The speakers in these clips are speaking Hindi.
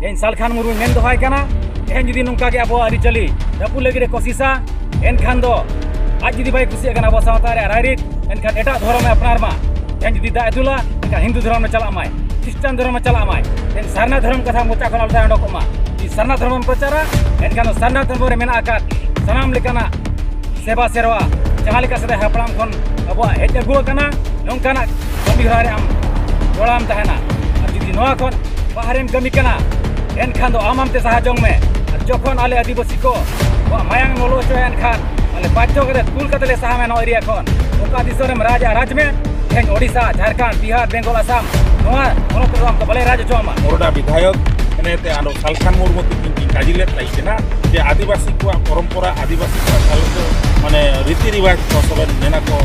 इन सालखान मुर्मू मेन दोहाय कना तेहन जुदी नोंका के अब आरिचाली रपू लगे कोशिशा एनखान दो आज जुदी बाई कुसी अब सावता रे रायरित एनखान एटा धर्म अपनार मा तेहन जुदी दा दुला एनखान हिंदू धर्म में चला माय ख्रिस्टान धर्म में चला माय तेहन सारना धर्म कथा मोचा खन अलता अंडो मा सारना धर्म प्रचारा एनखान सारना धर्म रे मेना आकात सनाम लेकाना सेवा सेरवा जहाँ लेका सदा हपड़ाम खन अब हेज अगुआ कना नोंकाना कमी हरा रे आम जोड़ाम तहना और जुदी नोआ खन बाहरेम कमी कना एनखान दो आमाम ते सहाजोंग में जखन आले आदिवासी को मायांग नलो चो एनखान आले बाच्चो करे कुल कतले सहा में नो एरिया खन ओका दिसोरेम राज राज में तेहन ओडिशा झारखंड बिहार बेंगल आसाम नोआ पोनोत रे आम बले राज चोमा मोरडा विधायक एनेते आनो सालखान मुर्मू तिकिन काजिले ताइकेना जे आदिवासी को परंपरा आदिवासी को चालतो माने रीति रिवाज को सबन नेना को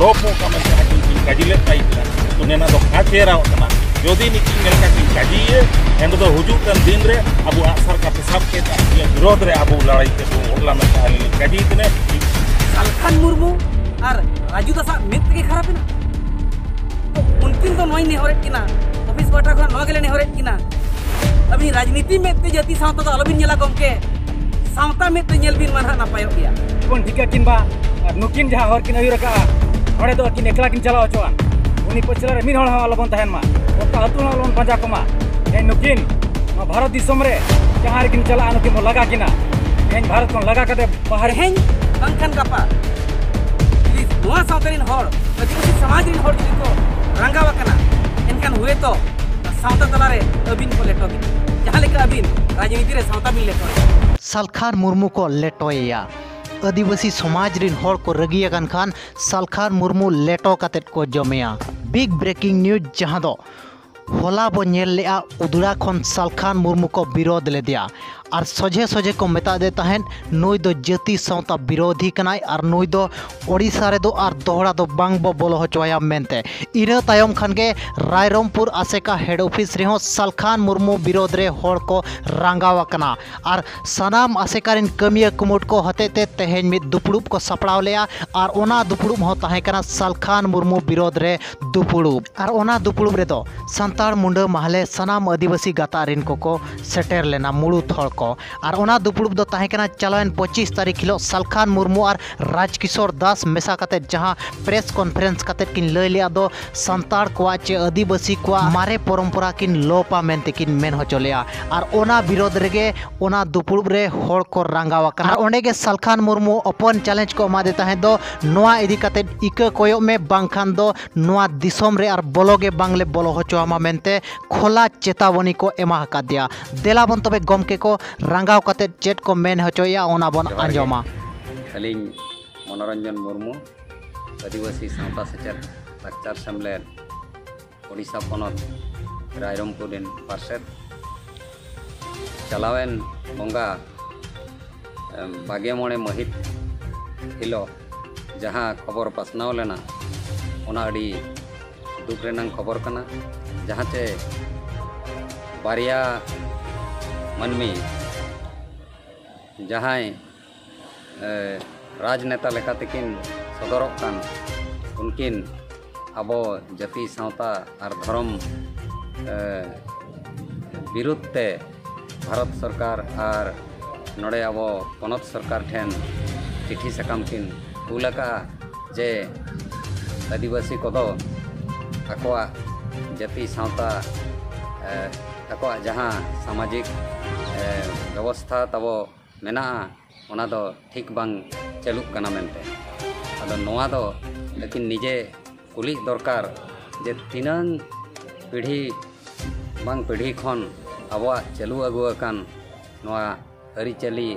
लोपो का मन तिकिन काजिले ताइकेना तो नेना दो काचेरा कना यदि निकिन नेलका किन काजिए एंड दो हुजुकन दिन रे अबु आसार का पेशाब के ये विरोध रे अबु लड़ाई के ओला में ताली काजी तने सालखान मुर्मू और राजू दासा मित के खराब ना तो उनकिन तो नोई ने होरे किना ऑफिस बाटा को नो गेले ने होरे किना अभी राजनीति में ते जाति सावता तो अलबिन नेला गमके सावता में ते नेल बिन मानहा नापायो गया कोन ठिका किन बा नुकिन जहां हर किन अयुर का हड़े दो किन एकला किन चलाओ चोन उनी पचला रे मिन हड़ अलबन तहन मा ओका अतुल अलबन पंजा कमा ए नुकिन भारत दिसम रे जहां रे किन चला नुकिन मो लगा किना एन भारत को लगा कते बाहर हेन बंखन कापा प्लीज नोआ सावतरिन हड़ आदिवासी समाज रिन हड़ जुदी को रंगावा कना एनखान हुए तो सावता तला रे अबिन को लेटो जहां लेका अबिन राजनीति रे सावता बिन लेटो सालखान मुर्मू को लेटोया आदिवासी समाज रिन हड़ को रगियाकान खान सालखान मुर्मू लेटो कातेत को जमेया बिग ब्रेकिंग न्यूज जहां दो होला बो नेल लेआ उदुरा खन सालखान मुर्मू को विरोध ले दिया और सोझे सोझे को मेता दे तहन नुई दो जाति सावता विरोधी कनाय और नुई दो ओडिशा रे दो और दोहरा दो बांग बो बोलो होचवाया मेनते इना तायम खान के रायरमपुर आसेका हेड ऑफिस रे हो सालखान मुर्मू विरोध रे होड़ को रंगावा कना और सनाम आसेकारिन कमिया कुमुट को हते ते तेहेन मिद दुपुड़ुब को सपड़ाव लेया और ओना दुपुड़ुब हो ताहे कना सालखान मुर्मू विरोध रे दुपुड़ुब और ओना दुपुड़ुब रे दो संताड़ मुंडा महले सनाम आदिवासी गातारिन को सेटेर लेना मुड़ुत हड़ को और ओना दुपुड़ुब दो ताहे कना चलावन 25 तारीख हिलो सालखान मुर्मू और राजकिशोर दास मेसा कते जहां प्रेस कॉन्फ्रेंस कते किन लय लिया दो संताड़ को चे आदिवासी को मारे परंपरा किन लोपा मेनते किन मेन होचलिया और ओना विरोध रेगे ओना दुपुड़ुब रे होड़ को रंगावा कना ओंडे गे सालखान मुर्मू ओपन चैलेंज को मा देता है दो नोआ इदी कते इका कोयो में बांखान दो नोआ दिसोम रे और बोलोगे बांगले बोलो होचोमा मेनते खोला चेतावनी को एमा हका दिया देला बन तबे गमके को रंगाव कते चेट को मेन होचोया ओना बन आंजोमा अलिंग मनोरंजन मुर्मू आदिवासी सावता सेचेद लाक्चार सेमलेद ओडिशा पनत रायरमपुर दिन पार्षद चलावेन बंगा बागे मोड़े महित हिलो जहाँ खबर पासनाव लेना ओना अड़ी दुख रेनांग खबर कना जहाँ चे बारिया मनमी जहाँ राजनेता लेका तकिन सदरक कान उनकिन अबो जाति सावता और धर्म विरुद्ध ते भारत सरकार और नोड़े अबो पनत सरकार ठेन चिठी सकाम किन कुलका जे आदिवासी को दो अकवा जाति सावता अकवा जहाँ सामाजिक व्यवस्था तबो मेना ओना दो ठीक बांग चलुक कना मेनते अदो नोआ दो लेकिन निजे कुली दरकार जे तीनन पीढ़ी बांग पीढ़ी खन अबवा चलु अगु अकान नोआ अरिचली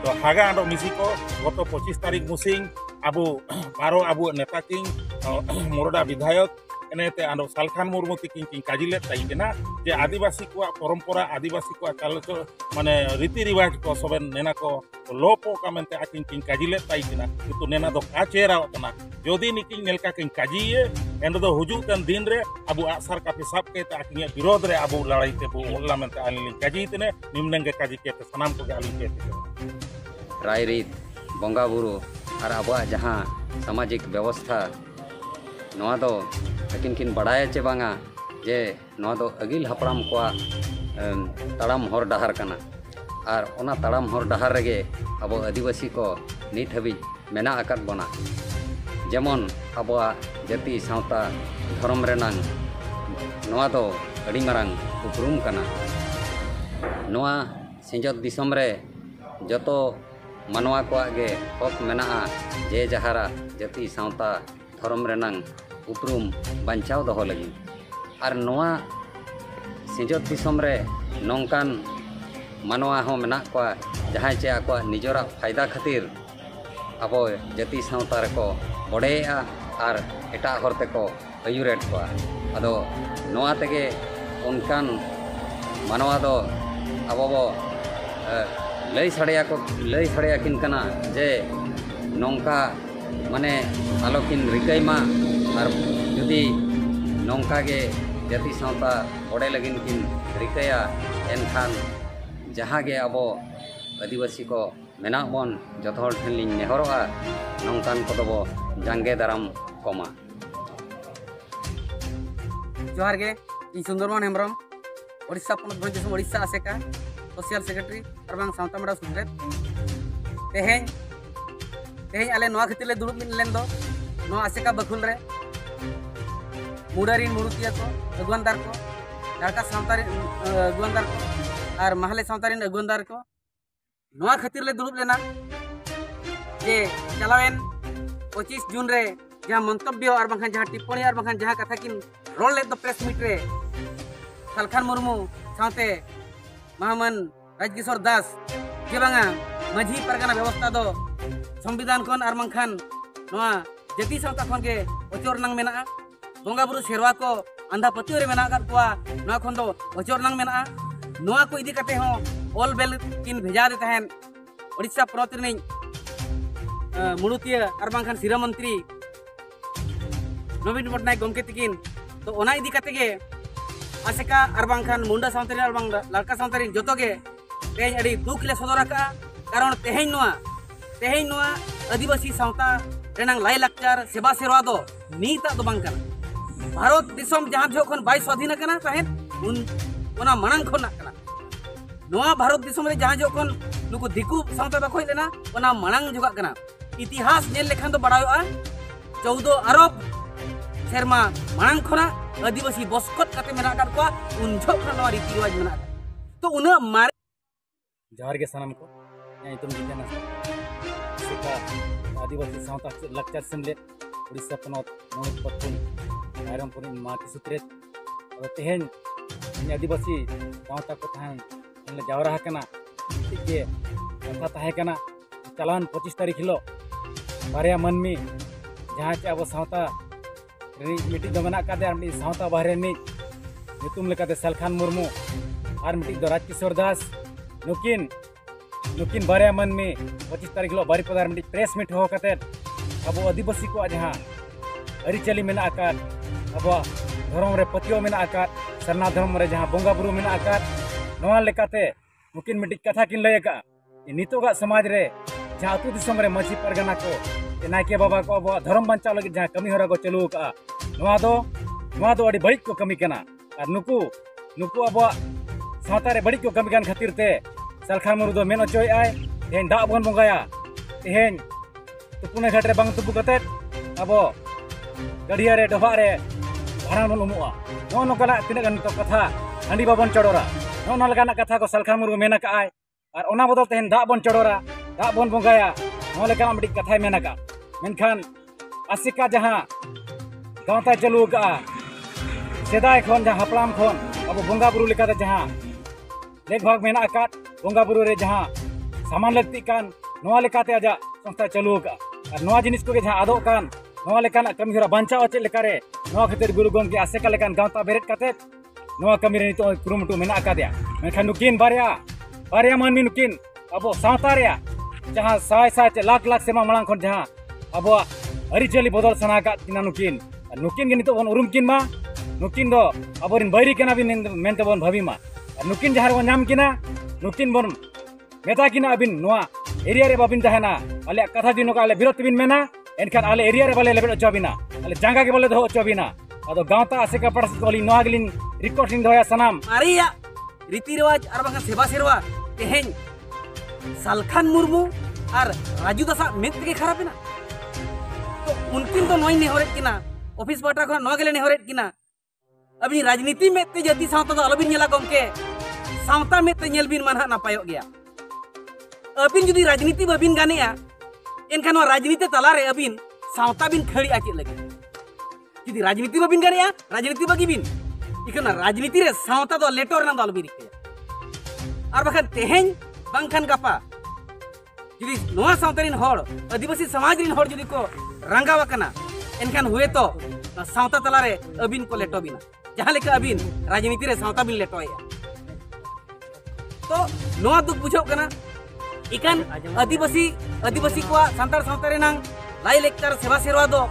तो हागा आंडो मिसी को गत 25 तारीख मुसिंग अबु पारो अबु नेता किंग मोरडा विधायक एनेते आंडो सालखान मुर्मू तिकिन किन काजिले ताइकेना जे आदिवासी को परंपरा आदिवासी को चालचो माने रीति रिवाज को सबन नेना को लोपो का मेनते आकिन किन काजिले ताइकेना किंतु नेना दो काचेरा तना यदि निकिन नेलका किन काजिए एंड दो हुजुकन दिन रे अबु आसार का पेशाब के आकिन विरोध रे अबु लड़ाई ते बु ओला मेनते आलिन काजी तने निमनंगे काजी के सनाम को आलिन के रायरीत बंगा बुरु और अबुआ जहाँ सामाजिक व्यवस्था नोआ दो लेकिन किन बड़ाया चे बांगा जे नोआ दो अगिल हपड़ाम को ताड़ाम हर डाहर कना और ओना ताड़ाम हर डाहर रेगे अब आदिवासी को नित हाबी मेना आकाद बना जेमन अब जाति सावता धर्म रेनांग नोआ दो अड़ी मारांग उपरुम कना नोआ सिंजत दिसम रे जतो मानवा को आगे हक मेना जे जहारा जाति सावता धर्म रेनांग उपरुम बांचाव दहो लगी और नोआ सिंजत दिसम रे नौकान मानवा हो मेना को जहाँ चे आको निजरा फायदा खातिर अब जाति सावता रेको बड़ेया और एटा हरते को अयुरेट को अदो नोआ तेगे उनकान मानवा दो अब लई सड़िया किन कना जे नौका माने आलोकिन रिकाईमा और जुदी नौका गे जाति सावता बड़े लगिन किन रिकाया एनखान जहाँ गे अब आदिवासी को मेना बन जतो हर ठेन लिन नेहरोआ नौकान को दबो जांगे दाराम कमा जोहार गे इन सुंदरमोहन हेम्ब्रम ओडिशा पनत भोज दिसम ओडिशा आसेका सोशल सेक्रेटरी और बांग सावता मेडा सुद्रेत तेहें आले नोआ खतिर ले दुड़ुब मिन लेन दो नोआ आसेका बखुल रे मुडारिन मुरुतिया को अगुवानदार को लड़का सावतारी अगुवानदार को और महले सावतारिन अगुवानदार को नोआ खतिर ले दुड़ुब लेना जे चलावेन 25 जून रे जहाँ मंतव्य और बांखान जहाँ टिप्पणी और बांखान जहाँ कथा किन रोल ले दो प्रेस मीट रे सालखान मुर्मू सावते महामन राजकिशोर दास जे बांगा माझी परगना व्यवस्था दो संविधान खन और बांखान नोआ जाति सावता खन के ओचोर नंग मेना बोंगा बुरु सेरवा को अंधा पतियो रे मेना कर कुआ नोआ खन दो ओचोर नंग मेना नोआ को इदी कते हो ऑल बेल किन भेजा दे तहन ओडिशा पनत रे मुड़ुतिया और बांखान सिरा मंत्री नवीन पटनायक गमके तकिन तो ओना इदी कते गे आसेका और बांखान मुंडा सावतारी और बांग लड़का सावतारी जतो गे तेहें अड़ी दुख ले सदर का कारण तेहें नोआ आदिवासी सावता रेनांग लाई लाकचार सेवा सेवा दो नीता दो बांग कना भारत दिसम जहां जोखन बाई स्वाधीन कना तहें उन ओना मनांग खोना कना नोआ भारत दिसम रे जहां जोखन नुकु दिकु सावता बखोय लेना ओना मनांग जुगा कना इतिहास नेल लेखान तो बड़ायोआ 14 अरब सेरमा मनांग खोना आदिवासी बसकत काते मेना कर को उन जोखन नोआ रीति रिवाज मेना तो उना मारे जोहार गे सनम को यहाँ तुम जितना सिका आदिवासी सावता लक्चर सेमले उड़ीसा पनत मोहन पत्तन आयरम पुनी माटी सुत्रेत और तेहेन आदिवासी सावता को थान ले जावरा हकना के कथा ताहे कना चलान 25 तारीख हिलो बारिया मनमी जहाँ चे अब सावता मीटिंग दो मेना कादे आर सावता बाहरे नि नितुम लेकाते सालखान मुर्मू और मीटिंग दो राजकिशोर दास नुकिन बारिया मनमी 25 तारीख हिलो बारीपदार मीटिंग प्रेस मीट हो काते अब आदिवासी को जहाँ अरिचली मेना आकार अब धर्म रे पतियो मेना आकार सरना धर्म रे जहाँ बोंगा बुरु मेना आकार नोआ लेकाते नुकिन मीटिंग कथा किन लय का नितोगा समाज रे जहाँ अतु दिसम रे माझी परगना को नायके बाबा को अब धर्म बंचाव लगे जहाँ कमी हरा को चलू का नोआ दो अड़ी बड़ी को कमी कना और नुकु अब सावता रे बड़ी को कमी कान खातिर ते सालखान मुरु दो मेन अचोय आय तेहें दा बन बंगाया तेहें तुपुने घाट रे बांग तुपु कते अब गड़िया रे डबा रे भाड़ा बन उमुआ नो नोकना तिना गन तो कथा हांडी बाबन चढ़ोरा नो लगाना कथा को सालखान मुरु मेना का आय और ओना बदल तेहें दा बन चढ़ोरा दा बन बंगाया नो लेका बड़ी कथा मेना का मेनखान आसिका जहाँ गाँवता चलू का सेदाय खन जहाँ हपलाम खन अब बोंगा बुरु लेकाते जहाँ लेख भाग मेना आकात बोंगा बुरु रे जहाँ सामान लगती कान नोआ लेकाते आजा संस्था चलू का और नोआ जिनिस को जहाँ आदो कान नोआ लेकाना कमी हरा बांचाव चे लेकारे नोआ खातिर गुरु गमके आसेका लेकान गाँवता बेरेट काते नोआ कमी रे नितो कुरुमुटु मेना आकादिया मेनखान नुकिन बारिया मानमी नुकिन अब सावता रे जहाँ साय चे लाख सेमा मांग खन जहाँ अब अरिचली बदल सना का तिना नुकिन के नितो बन उरुम किन मा नुकिन दो अबरिन बैरी केना बिन मेनते बन भाभी मा नुकिन जहाँ बन नाम किना नुकिन बन मेता किना अबिन नोआ एरिया रे बाबिन तहना आले कथा दिनो का आले विरोध बिन मेना एनखान आले एरिया रे बाले लेबेट अचबिना आले जांगा के बाले दो अचबिना अदो गांवता आसेका पड़स कोली नोआ गलिन रिकॉर्डिंग दोया सनाम मारिया रीति रिवाज और बांगा सेवा सेरवा तेहें सालखान मुर्मू और राजू दासा मेद के खराब ना तो उनकिन तो नई नेहरेट किना ऑफिस पाटा खना नवा गेले नेहरेट किना अभी राजनीति में ते जाति सावता तो अलबिन नेला गमके सावता में ते नेल बिन मानहा नापायो गया अबिन जुदी राजनीति बाबिन गानेया एनखान राजनीति तलारे अबिन सावता बिन खड़ी आचे लगे जुदी राजनीति बाबिन गानेया राजनीति बागी बिन इकना राजनीति रे सावता तो लेटर ना दल बिन और बखन तेहें बांखान गापा जुदी नोआ सावतारिन होड़ आदिवासी समाज रिन होड़ जुदी को रंगावा कना एनखान हुए तो सावता तलारे अबिन को लेटो बिना जहां लेके अबिन राजनीति रे सावता बिन लेटोया तो नोआ दुख बुझो कना इकान आदिवासी को सांतार सावता रे नांग लाई लेक्चर सेवा सेरवा दो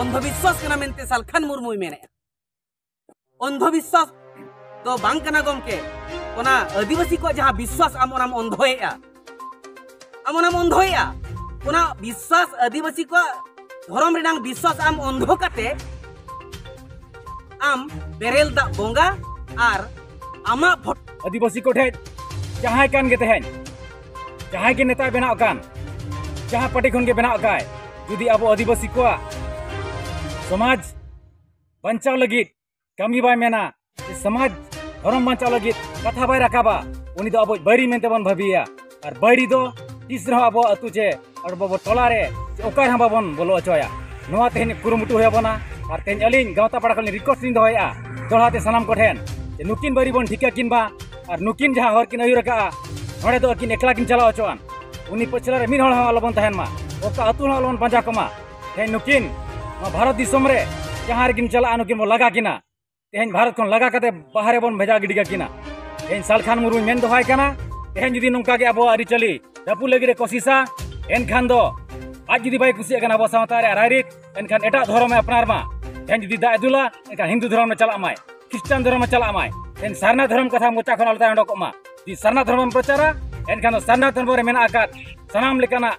अंधविश्वास कना मेनते सालखान मुर्मू मेने अंधविश्वास तो बांग कना गमके ओना आदिवासी को जहां विश्वास आमोनाम अंधोएया ओना विश्वास आदिवासी को धर्म रेनांग विश्वास आम अंधो काते आम बेरेल दा बोंगा आर आमा भोट आदिवासी को ठे जहां कान गे तेहें जहां के नेता बनाव कान जहां पार्टी खन के बनाव काय जुदी अब आदिवासी को समाज बंचाव लगी कमी बाय मेना समाज धर्म बंचाव लगी कथा बाय रखाबा उनी दो अब बैरी मेनते बन भाबिया और बैरी दो तीस रहा अब अतु चे और बाबो टोला रे ओकार हम बाबन बोलो अचोया नोआ तेहेन कुरुमुटु होया बना और तेहेन अलिन गावता पाड़ा खन रिकॉर्ड लिन दोया दोहाते सनाम को ठेन जे नुकिन बैरी बन ठिका किन बा और नुकिन जहां हर किन अयुर का नोडे दो किन एकला किन चलाव अचोआन उनी पछला रे मिन हळ अलबन तहन मा ओका अतु न अलबन पंजा कमा तेहेन नुकिन भारत दिसम रे जहां रे किन चला नुकिन बो लगा किना तेहेन भारत खन लगा कते बाहरे बन भेजा गिडिगा किना तेहेन सालखान मुर्मू मेन दोहाय काना तेहेन जुदी नोंका के अब आरि चली दपु लगी रे कोशिशा एनखान दो आज जुदी बाय कुसी अब सावता रे रायरित एनखान एटा धर्म में अपनार मा तेहेन जुदी दा दुला एनखान हिंदू धर्म में चला माय ख्रिस्टान धर्म में चला माय तेहेन सारना धर्म कथा मोचा खन अलता अंडक मा जी सारना धर्म में प्रचारा एनखान सारना धर्म रे मेना आकात सनाम लेकाना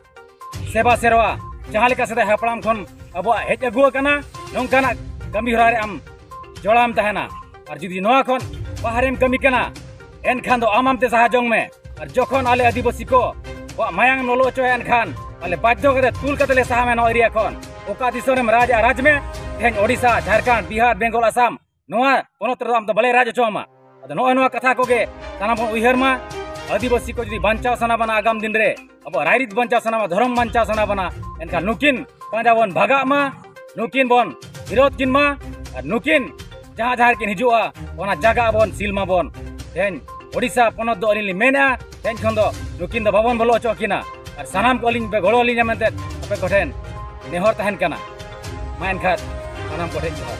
सेवा सेरवा जहां लेका सदा हपड़ाम खन अब हेज अगुआ काना नोंकाना कमी हरा रे आम जोड़ाम तहना और जुदी नोआ खन बाहरेम कमी काना एनखान दो आमामते सहा जोंग में और जखन आले आदिवासी को मायांग नलो अचोया एनखान आले बाध्य करे तुल कतले सहा में नो एरिया खन ओका दिसोम राज राज में तेहेन ओडिशा झारखंड बिहार बेंगल आसाम नोआ पोनत रे आम तो बले राज अचोमा अद नोआ नोआ कथा को गे साना बन उयहर मा आदिवासी को जुदी बांचाव सना बना आगाम दिन रे अब रायरित बांचाव सना धर्म बांचाव सना बना एनखान नुकिन पांजा बन भागा मा नुकिन बन विरोध किन मा और नुकिन जहां जहां किन हिजुआ ओना जगह बन सिलमा बन तेहेन ओडिशा पोनत दो अलिन मेना तेहेन खन दो नुकिन दो बाबन बोलो अचो किना और सानाम को अलिन पे गड़ो अलिन मेनते आपे कोठेन नेहर तहन कना मा एनखान सानाम कोठेन जोहार।